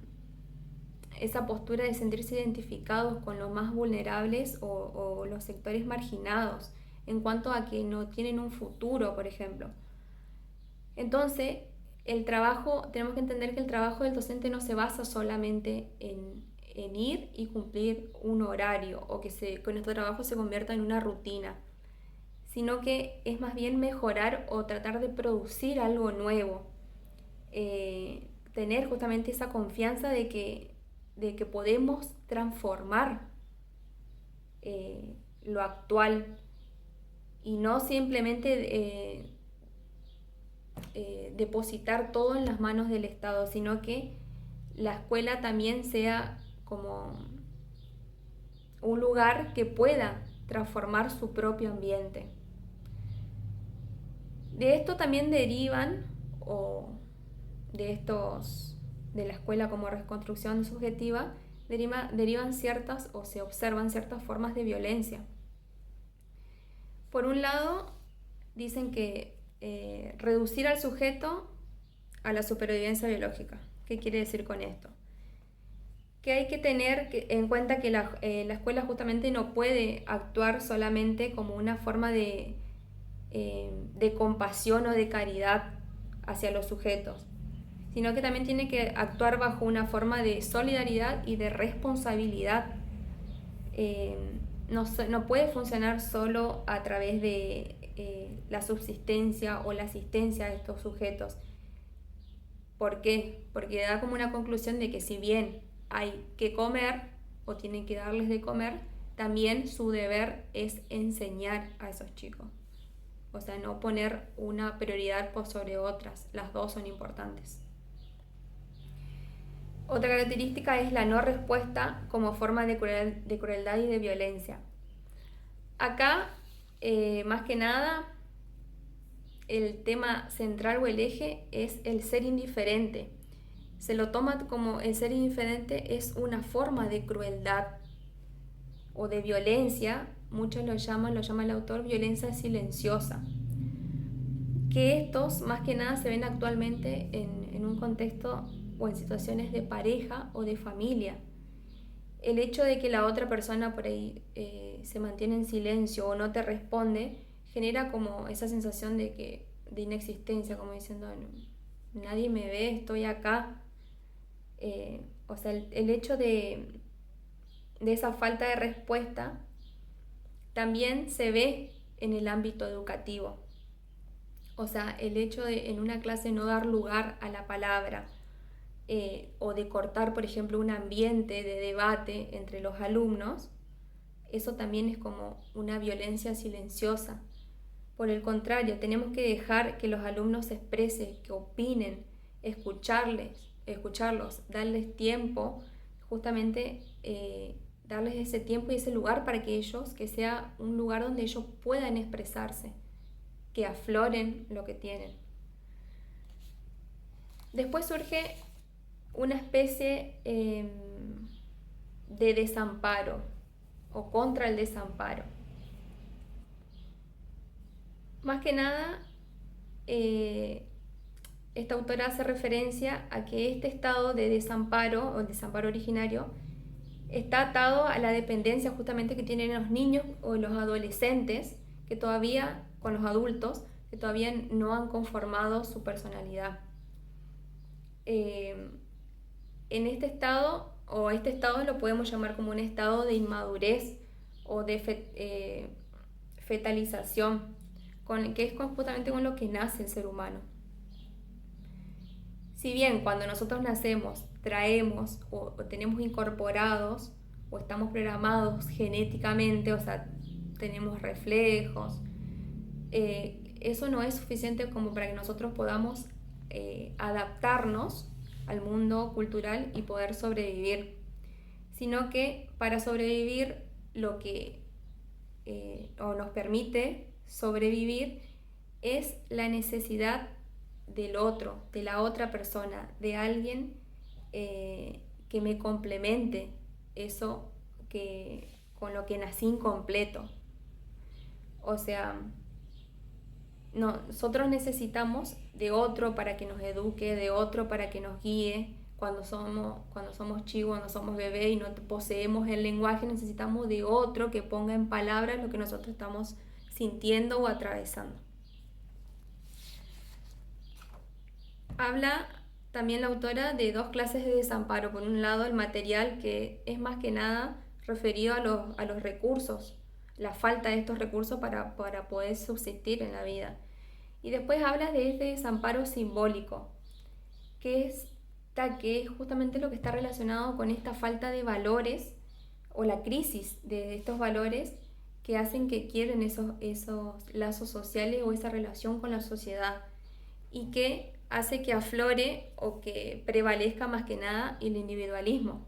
postura de sentirse identificados con los más vulnerables o los sectores marginados en cuanto a que no tienen un futuro, por ejemplo. Entonces, el trabajo, tenemos que entender que el trabajo del docente no se basa solamente en ir y cumplir un horario o que nuestro trabajo se convierta en una rutina, sino que es más bien mejorar o tratar de producir algo nuevo, tener justamente esa confianza de que podemos transformar lo actual y no simplemente depositar todo en las manos del Estado, sino que la escuela también sea como un lugar que pueda transformar su propio ambiente. De esto también derivan, o de la escuela como reconstrucción subjetiva, derivan ciertas o se observan ciertas formas de violencia. Por un lado, dicen que reducir al sujeto a la supervivencia biológica. ¿Qué quiere decir con esto? Que hay que tener en cuenta que la escuela justamente no puede actuar solamente como una forma de compasión o de caridad hacia los sujetos, sino que también tiene que actuar bajo una forma de solidaridad y de responsabilidad. No puede funcionar solo a través de la subsistencia o la asistencia a estos sujetos. ¿Por qué? Porque da como una conclusión de que si bien hay que comer o tienen que darles de comer, también su deber es enseñar a esos chicos. O sea, no poner una prioridad por sobre otras, las dos son importantes. Otra característica es la no respuesta como forma de crueldad y de violencia. Acá, más que nada, el tema central o el eje es el ser indiferente. Se lo toma como el ser indiferente es una forma de crueldad o de violencia. Muchos lo llama el autor violencia silenciosa. Que estos más que nada se ven actualmente en un contexto o en situaciones de pareja o de familia. El hecho de que la otra persona por ahí se mantiene en silencio o no te responde genera como esa sensación de inexistencia, como diciendo nadie me ve, estoy acá. O sea, el hecho de esa falta de respuesta también se ve en el ámbito educativo. O sea, el hecho de en una clase no dar lugar a la palabra o de cortar, por ejemplo, un ambiente de debate entre los alumnos, eso también es como una violencia silenciosa. Por el contrario, tenemos que dejar que los alumnos se expresen, que opinen, escucharlos, darles tiempo, justamente darles ese tiempo y ese lugar para que sea un lugar donde ellos puedan expresarse, que afloren lo que tienen. Después surge una especie de desamparo o contra el desamparo. Más que nada, esta autora hace referencia a que este estado de desamparo o el desamparo originario está atado a la dependencia justamente que tienen los niños o los adolescentes que todavía, con los adultos, que todavía no han conformado su personalidad. En este estado lo podemos llamar como un estado de inmadurez o de fetalización, que es justamente con lo que nace el ser humano. Si bien cuando nosotros nacemos traemos o tenemos incorporados o estamos programados genéticamente, o sea, tenemos reflejos, eso no es suficiente como para que nosotros podamos adaptarnos al mundo cultural y poder sobrevivir, sino que para sobrevivir lo que o nos permite sobrevivir es la necesidad del otro, de la otra persona, de alguien que me complemente eso con lo que nací incompleto. O sea, nosotros necesitamos de otro para que nos eduque, de otro para que nos guíe. Cuando somos chicos, cuando somos bebés y no poseemos el lenguaje, necesitamos de otro que ponga en palabras lo que nosotros estamos sintiendo o atravesando. Habla también la autora de dos clases de desamparo. Por un lado, el material, que es más que nada referido a los recursos, la falta de estos recursos para poder subsistir en la vida. Y después habla de este desamparo simbólico, que es justamente lo que está relacionado con esta falta de valores o la crisis de estos valores que hacen que quieren esos lazos sociales o esa relación con la sociedad, y que hace que aflore o que prevalezca más que nada el individualismo.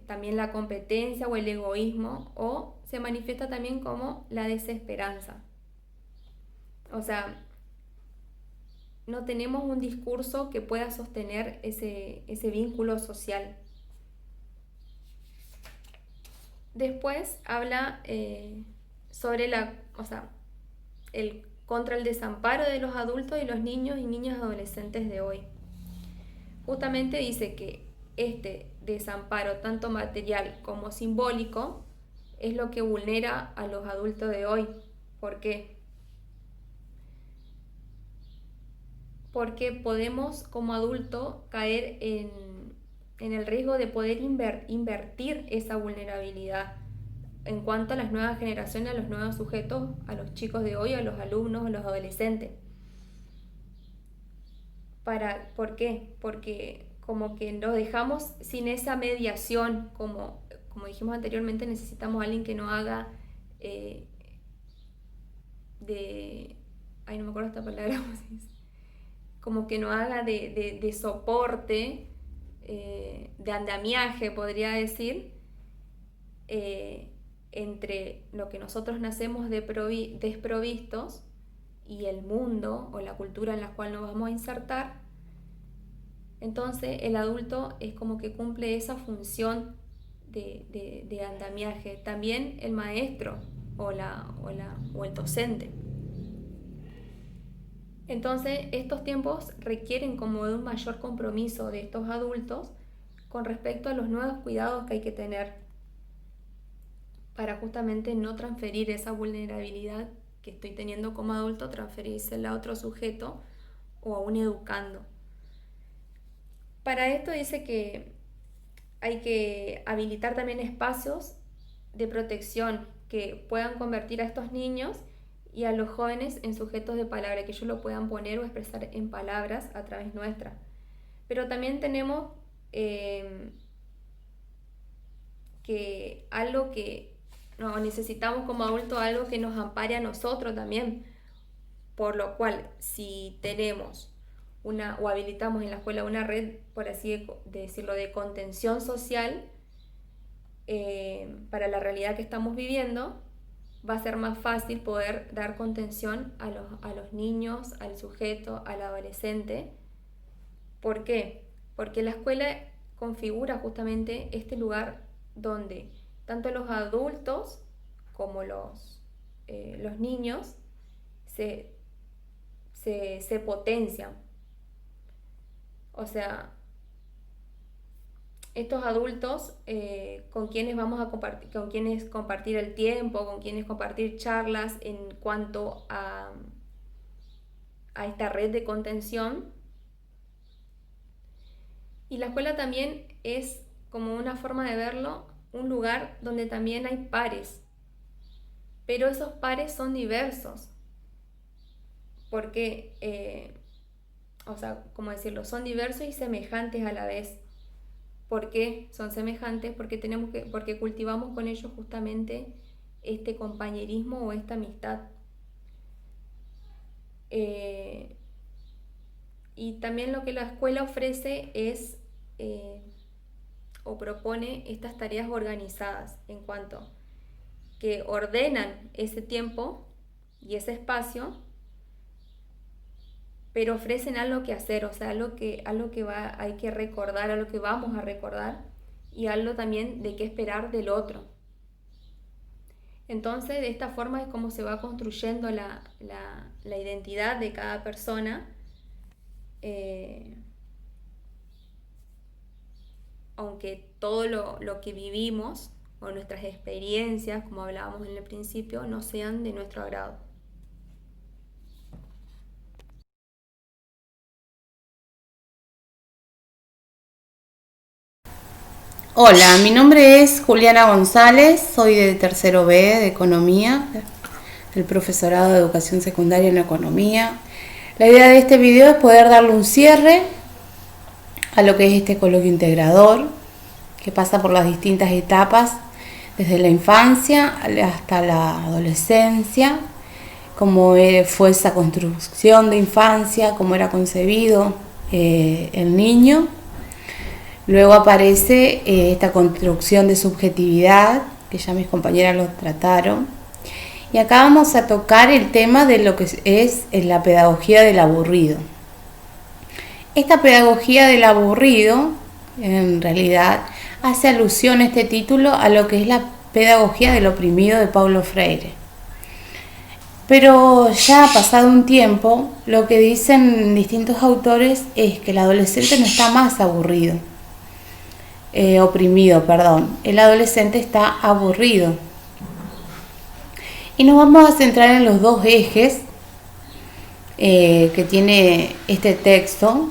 También la competencia o el egoísmo, o se manifiesta también como la desesperanza. O sea, no tenemos un discurso que pueda sostener ese vínculo social. Después habla sobre contra el desamparo de los adultos y los niños y niñas adolescentes de hoy. Justamente dice que este desamparo, tanto material como simbólico, es lo que vulnera a los adultos de hoy. ¿Por qué? Porque podemos como adultos caer en el riesgo de poder invertir esa vulnerabilidad en cuanto a las nuevas generaciones, a los nuevos sujetos, a los chicos de hoy, a los alumnos, a los adolescentes. ¿Por qué? Porque como que nos dejamos sin esa mediación, como dijimos anteriormente, necesitamos a alguien que no haga no me acuerdo esta palabra, como que no haga de soporte, de andamiaje, podría decir, entre lo que nosotros nacemos desprovistos y el mundo o la cultura en la cual nos vamos a insertar. Entonces el adulto es como que cumple esa función de andamiaje. También el maestro o el docente. Entonces estos tiempos requieren como de un mayor compromiso de estos adultos con respecto a los nuevos cuidados que hay que tener para justamente no transferir esa vulnerabilidad que estoy teniendo como adulto, transferírsela a otro sujeto o a un educando. Para esto dice que hay que habilitar también espacios de protección que puedan convertir a estos niños y a los jóvenes en sujetos de palabra, que ellos lo puedan poner o expresar en palabras a través nuestra. Pero también tenemos que algo que necesitamos como adultos, algo que nos ampare a nosotros también, por lo cual si tenemos o habilitamos en la escuela una red, por así decirlo, de contención social para la realidad que estamos viviendo, va a ser más fácil poder dar contención a los niños, al sujeto, al adolescente. ¿Por qué? Porque la escuela configura justamente este lugar donde tanto los adultos como los niños se potencian. O sea, estos adultos con quienes vamos a compartir, con quienes compartir el tiempo, con quienes compartir charlas en cuanto a esta red de contención. Y la escuela también es, como una forma de verlo, un lugar donde también hay pares, pero esos pares son diversos, porque, ¿cómo decirlo? Son diversos y semejantes a la vez. ¿Por qué son semejantes? Porque cultivamos con ellos justamente este compañerismo o esta amistad. Y también lo que la escuela ofrece es o propone estas tareas organizadas, en cuanto que ordenan ese tiempo y ese espacio, pero ofrecen algo que hacer, o sea, algo que hay que recordar, algo que vamos a recordar, y algo también de qué esperar del otro. Entonces, de esta forma es como se va construyendo la identidad de cada persona, aunque todo lo que vivimos o nuestras experiencias, como hablábamos en el principio, no sean de nuestro agrado. Hola, mi nombre es Juliana González, soy de tercero B de Economía, del profesorado de Educación Secundaria en Economía. La idea de este video es poder darle un cierre a lo que es este coloquio integrador, que pasa por las distintas etapas, desde la infancia hasta la adolescencia, cómo fue esa construcción de infancia, cómo era concebido el niño. Luego aparece esta construcción de subjetividad, que ya mis compañeras lo trataron. Y acá vamos a tocar el tema de lo que es la pedagogía del aburrido. Esta pedagogía del aburrido, en realidad, hace alusión a este título a lo que es la pedagogía del oprimido de Paulo Freire. Pero ya ha pasado un tiempo, lo que dicen distintos autores es que el adolescente no está más aburrido. Oprimido, perdón. El adolescente está aburrido. Y nos vamos a centrar en los dos ejes que tiene este texto,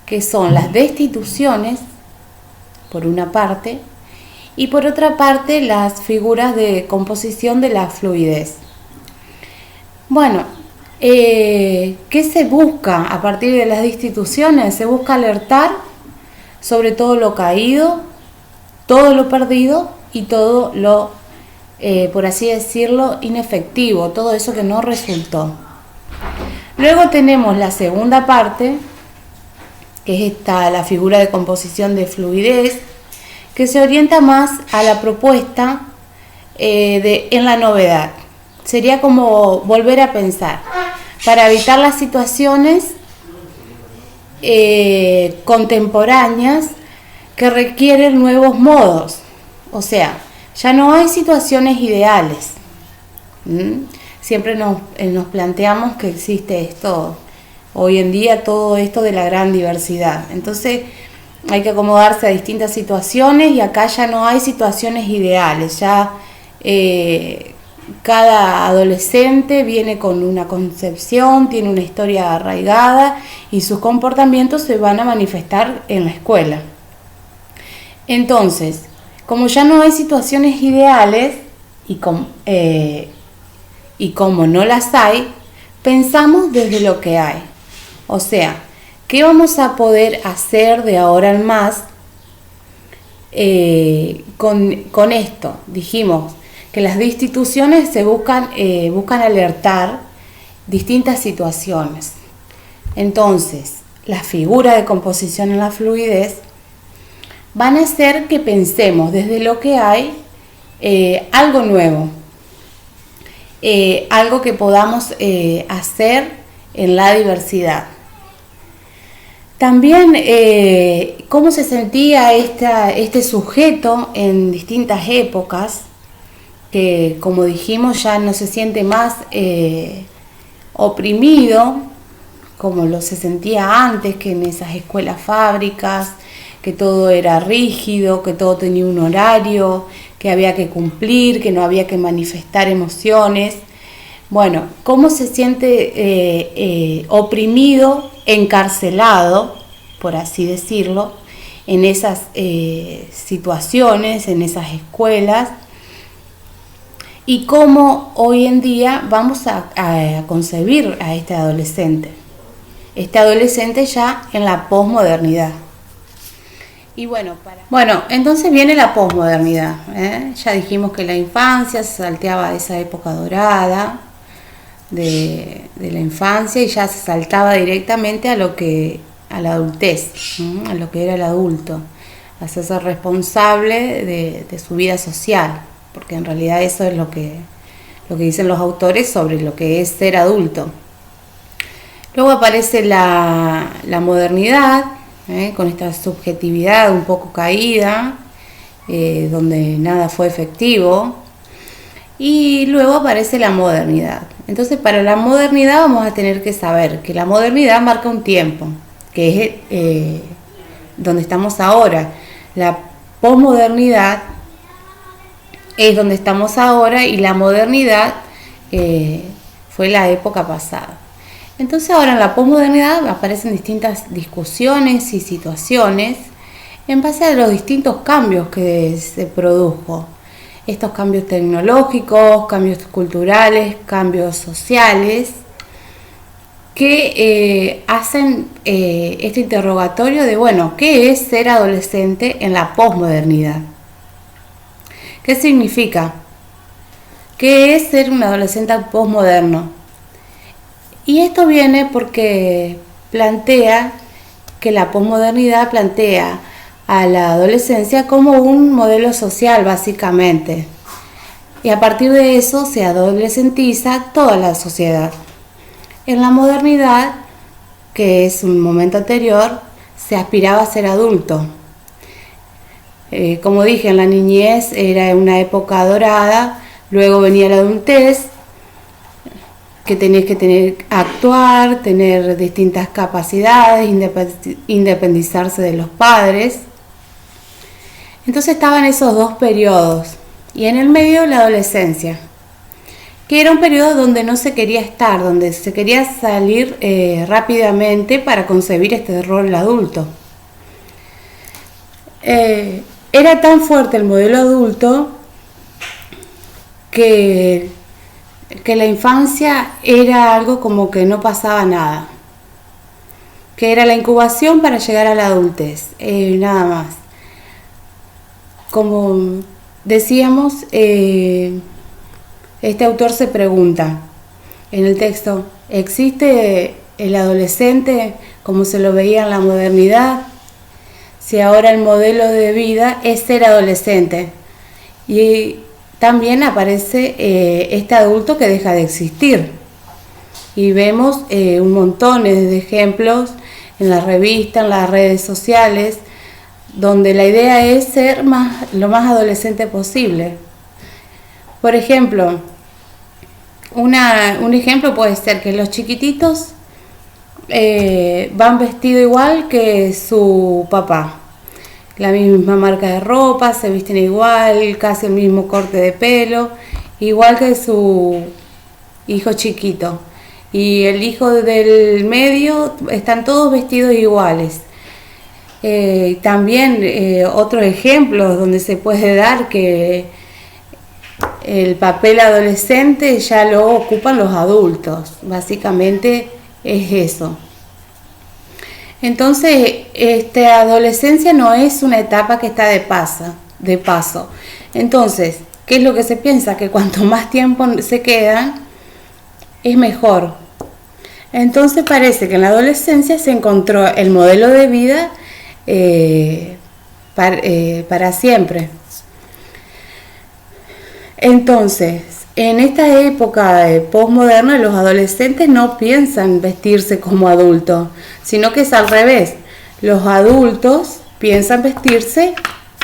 que son las destituciones, por una parte, y por otra parte las figuras de composición de la fluidez. Bueno, ¿qué se busca a partir de las destituciones? Se busca alertar sobre todo lo caído, todo lo perdido y todo lo, por así decirlo, inefectivo, todo eso que no resultó. Luego tenemos la segunda parte, que es la figura de composición de fluidez, que se orienta más a la propuesta en la novedad. Sería como volver a pensar, para evitar las situaciones contemporáneas que requieren nuevos modos. O sea, ya no hay situaciones ideales. Siempre nos planteamos que existe esto, hoy en día todo esto de la gran diversidad. Entonces hay que acomodarse a distintas situaciones y acá ya no hay situaciones ideales. Ya cada adolescente viene con una concepción, tiene una historia arraigada y sus comportamientos se van a manifestar en la escuela. Entonces, como ya no hay situaciones ideales y como no las hay, pensamos desde lo que hay. O sea, ¿qué vamos a poder hacer de ahora en más con esto? Dijimos que las instituciones se buscan alertar distintas situaciones. Entonces, las figuras de composición en la fluidez van a hacer que pensemos desde lo que hay algo nuevo, algo que podamos hacer en la diversidad. También cómo se sentía este sujeto en distintas épocas, que como dijimos ya no se siente más oprimido como lo se sentía antes, que en esas escuelas fábricas, que todo era rígido, que todo tenía un horario, que había que cumplir, que no había que manifestar emociones. Bueno, cómo se siente oprimido, encarcelado, por así decirlo, en esas situaciones, en esas escuelas, y cómo hoy en día vamos a concebir a este adolescente ya en la posmodernidad. Y bueno, entonces viene la posmodernidad. Ya dijimos que la infancia se salteaba esa época dorada de la infancia y ya se saltaba directamente a la adultez, a lo que era el adulto, a hacerse responsable de su vida social, porque en realidad eso es lo que dicen los autores sobre lo que es ser adulto. Luego aparece la modernidad, con esta subjetividad un poco caída, donde nada fue efectivo, y luego aparece la modernidad. Entonces, para la modernidad vamos a tener que saber que la modernidad marca un tiempo, que es donde estamos ahora. La posmodernidad es donde estamos ahora y la modernidad fue la época pasada. Entonces ahora en la posmodernidad aparecen distintas discusiones y situaciones en base a los distintos cambios que se produjo. Estos cambios tecnológicos, cambios culturales, cambios sociales, que hacen este interrogatorio de, bueno, ¿qué es ser adolescente en la posmodernidad? ¿Qué significa? ¿Qué es ser un adolescente posmoderno? Y esto viene porque plantea que la posmodernidad plantea a la adolescencia como un modelo social, básicamente. Y a partir de eso se adolescentiza toda la sociedad. En la modernidad, que es un momento anterior, se aspiraba a ser adulto. Como dije, en la niñez era una época dorada, luego venía la adultez, que tenés que actuar, tener distintas capacidades, independizarse de los padres. Entonces estaban esos dos periodos. Y en el medio la adolescencia, que era un periodo donde no se quería estar, donde se quería salir rápidamente para concebir este rol adulto. Era tan fuerte el modelo adulto que la infancia era algo como que no pasaba nada, que era la incubación para llegar a la adultez, nada más. Como decíamos, este autor se pregunta en el texto, ¿existe el adolescente como se lo veía en la modernidad? Si ahora el modelo de vida es ser adolescente. Y también aparece este adulto que deja de existir. Y vemos un montón de ejemplos en la revista, en las redes sociales, donde la idea es ser lo más adolescente posible. Por ejemplo, un ejemplo puede ser que los chiquititos van vestidos igual que su papá. La misma marca de ropa, se visten igual, casi el mismo corte de pelo, igual que su hijo chiquito. Y el hijo del medio están todos vestidos iguales. También otros ejemplos donde se puede dar que el papel adolescente ya lo ocupan los adultos. Básicamente es eso. Entonces, esta adolescencia no es una etapa que está de paso. Entonces, ¿qué es lo que se piensa? Que cuanto más tiempo se quedan, es mejor. Entonces parece que en la adolescencia se encontró el modelo de vida para siempre. Entonces, en esta época posmoderna, los adolescentes no piensan vestirse como adultos, sino que es al revés. Los adultos piensan vestirse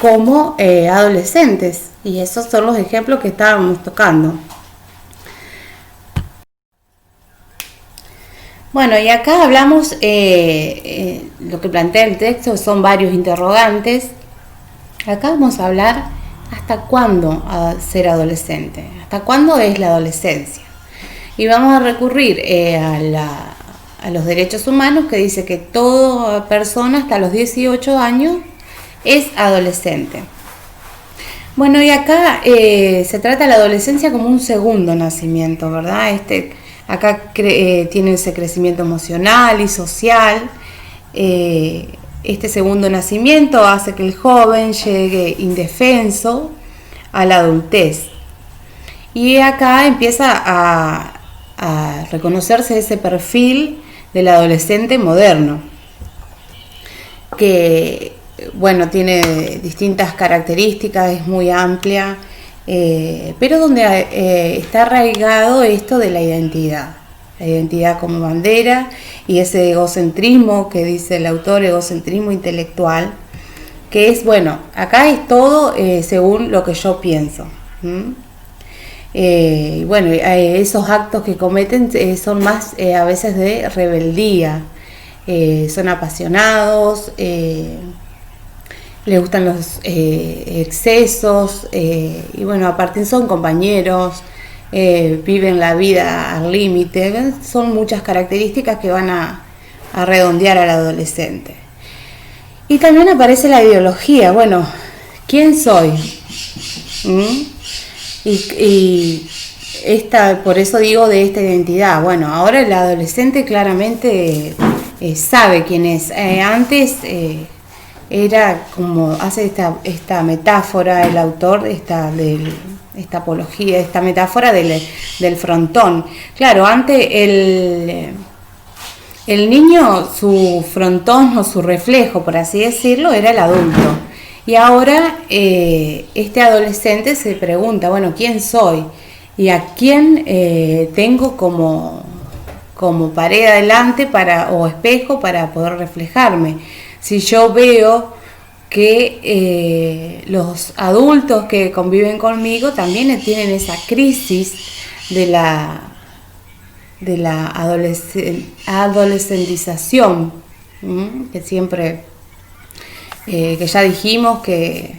como adolescentes. Y esos son los ejemplos que estábamos tocando. Bueno, y acá hablamos, lo que plantea el texto son varios interrogantes. Acá vamos a hablar hasta cuándo ser adolescente, hasta cuándo es la adolescencia. Y vamos a recurrir a los derechos humanos, que dice que toda persona hasta los 18 años es adolescente. Bueno, y acá se trata la adolescencia como un segundo nacimiento, ¿verdad? Acá tiene ese crecimiento emocional y social. Este segundo nacimiento hace que el joven llegue indefenso a la adultez. Y acá empieza a reconocerse ese perfil del adolescente moderno, que bueno, tiene distintas características, es muy amplia, pero donde está arraigado esto de la identidad como bandera y ese egocentrismo que dice el autor, egocentrismo intelectual, que es, bueno, acá es todo según lo que yo pienso. Bueno, esos actos que cometen son más a veces de rebeldía, son apasionados, le gustan los excesos, y bueno, aparte son compañeros, viven la vida al límite. Son muchas características que van a redondear al adolescente. Y también aparece la ideología. Bueno, ¿quién soy? Y por eso digo de esta identidad. Bueno, ahora el adolescente claramente sabe quién es. Antes era como hace esta metáfora el autor, esta apología, esta metáfora del frontón. Claro, antes el niño, su frontón o su reflejo, por así decirlo, era el adulto. Y ahora este adolescente se pregunta, bueno, ¿quién soy? ¿Y a quién tengo como pared adelante o espejo para poder reflejarme? Si yo veo que los adultos que conviven conmigo también tienen esa crisis de la adolescentización, que siempre, que ya dijimos que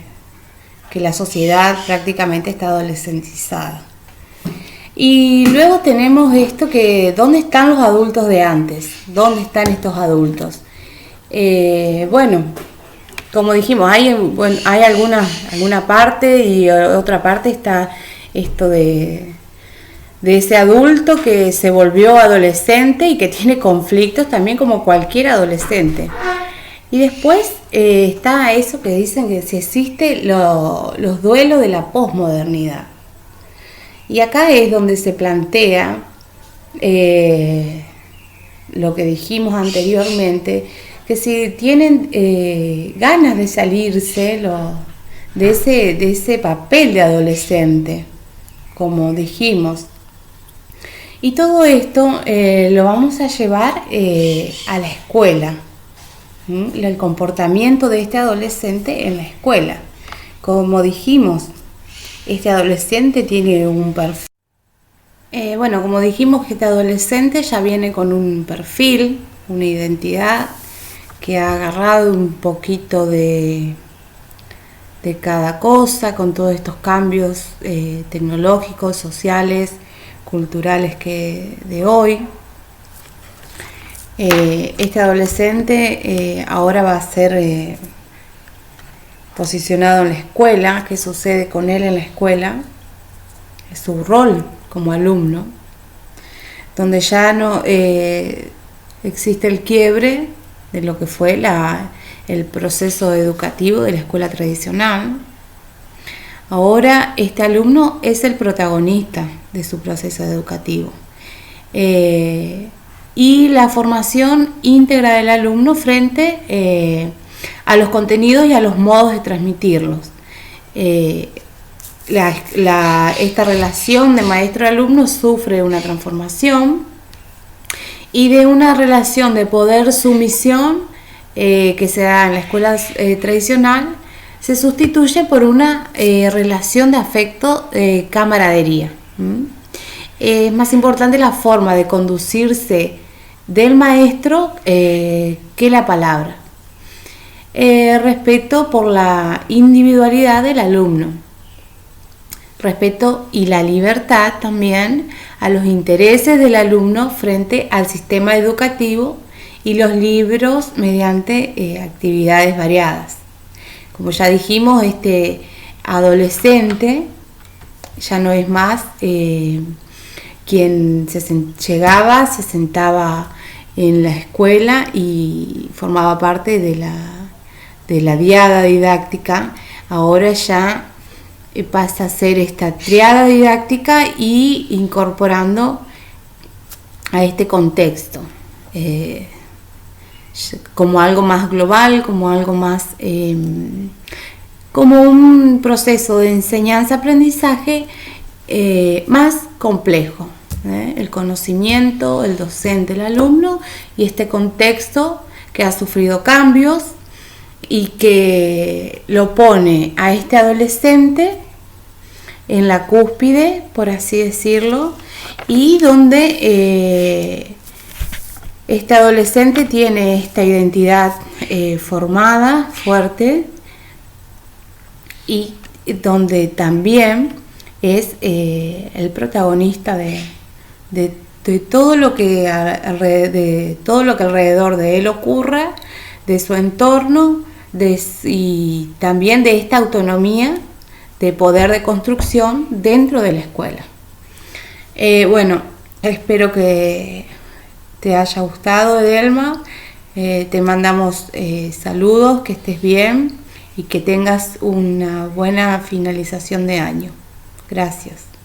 la sociedad prácticamente está adolescentizada. Y luego tenemos esto que, ¿dónde están los adultos de antes? ¿Dónde están estos adultos? Bueno, como dijimos, hay alguna parte, y otra parte está esto de ese adulto que se volvió adolescente y que tiene conflictos también como cualquier adolescente. Y después está eso que dicen que si existe los duelos de la posmodernidad. Y acá es donde se plantea lo que dijimos anteriormente, que si tienen ganas de salirse de ese papel de adolescente, como dijimos. Y todo esto lo vamos a llevar a la escuela, el comportamiento de este adolescente en la escuela. Como dijimos, este adolescente tiene un perfil. Bueno, como dijimos, este adolescente ya viene con un perfil, una identidad, que ha agarrado un poquito de cada cosa, con todos estos cambios tecnológicos, sociales, culturales de hoy. Este adolescente ahora va a ser posicionado en la escuela. ¿Qué sucede con él en la escuela? Es su rol como alumno, donde ya no existe el quiebre de lo que fue el proceso educativo de la escuela tradicional. Ahora este alumno es el protagonista de su proceso educativo. Y la formación íntegra del alumno frente a los contenidos y a los modos de transmitirlos. Esta relación de maestro-alumno sufre una transformación, y de una relación de poder-sumisión que se da en la escuela tradicional se sustituye por una relación de afecto, camaradería. Es más importante la forma de conducirse del maestro que la palabra. Respeto por la individualidad del alumno. Respeto y la libertad también a los intereses del alumno frente al sistema educativo y los libros mediante actividades variadas. Como ya dijimos, este adolescente ya no es más quien llegaba, se sentaba en la escuela y formaba parte de la diada didáctica. Ahora ya pasa a ser esta triada didáctica y incorporando a este contexto como algo más global, como algo más como un proceso de enseñanza-aprendizaje más complejo. El conocimiento, el docente, el alumno, y este contexto que ha sufrido cambios y que lo pone a este adolescente en la cúspide, por así decirlo, y donde este adolescente tiene esta identidad formada, fuerte, y donde también es el protagonista de todo lo que alrededor de él ocurra, de su entorno, y también de esta autonomía de poder de construcción dentro de la escuela. Bueno, espero que te haya gustado, Edelma. Te mandamos saludos, que estés bien y que tengas una buena finalización de año. Gracias.